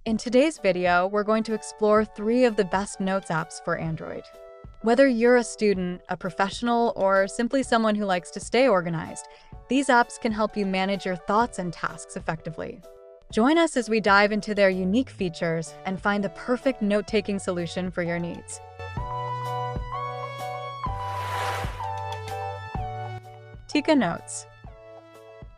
In today's video, we're going to explore 3 of the best Notes apps for Android. Whether you're a student, a professional, or simply someone who likes to stay organized, these apps can help you manage your thoughts and tasks effectively. Join us as we dive into their unique features and find the perfect note-taking solution for your needs. Teka Notes.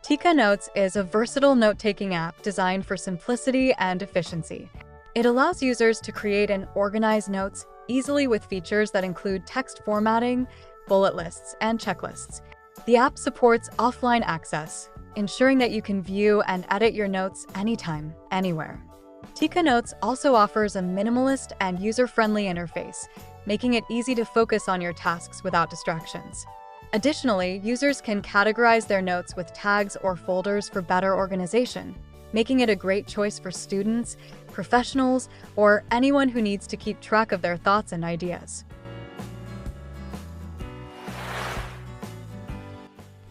Teka Notes is a versatile note-taking app designed for simplicity and efficiency. It allows users to create and organize notes easily with features that include text formatting, bullet lists, and checklists. The app supports offline access, ensuring that you can view and edit your notes anytime, anywhere. Teka Notes also offers a minimalist and user-friendly interface, making it easy to focus on your tasks without distractions. Additionally, users can categorize their notes with tags or folders for better organization, making it a great choice for students, professionals, or anyone who needs to keep track of their thoughts and ideas.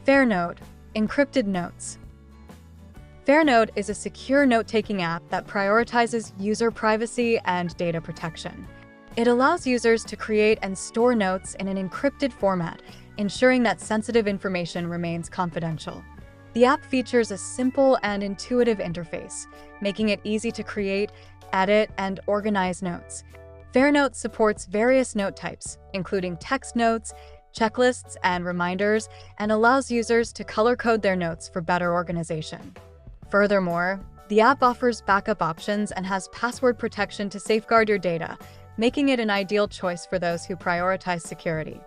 FairNote, Encrypted Notes. FairNote is a secure note-taking app that prioritizes user privacy and data protection. It allows users to create and store notes in an encrypted format, ensuring that sensitive information remains confidential. The app features a simple and intuitive interface, making it easy to create, edit, and organize notes. FairNote supports various note types, including text notes, checklists, and reminders, and allows users to color-code their notes for better organization. Furthermore, the app offers backup options and has password protection to safeguard your data, making it an ideal choice for those who prioritize security.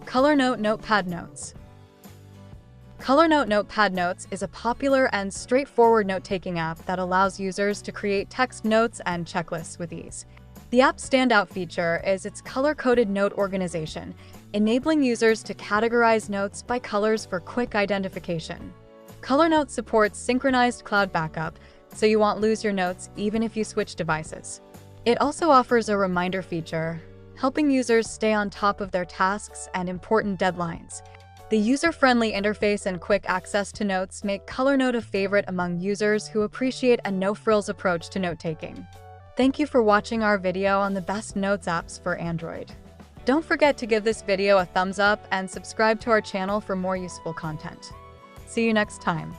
ColorNote Notepad Notes. ColorNote Notepad Notes is a popular and straightforward note-taking app that allows users to create text notes and checklists with ease. The app's standout feature is its color-coded note organization, enabling users to categorize notes by colors for quick identification. ColorNote supports synchronized cloud backup, so you won't lose your notes even if you switch devices. It also offers a reminder feature, helping users stay on top of their tasks and important deadlines. The user-friendly interface and quick access to notes make ColorNote a favorite among users who appreciate a no-frills approach to note-taking. Thank you for watching our video on the best Notes apps for Android. Don't forget to give this video a thumbs up and subscribe to our channel for more useful content. See you next time.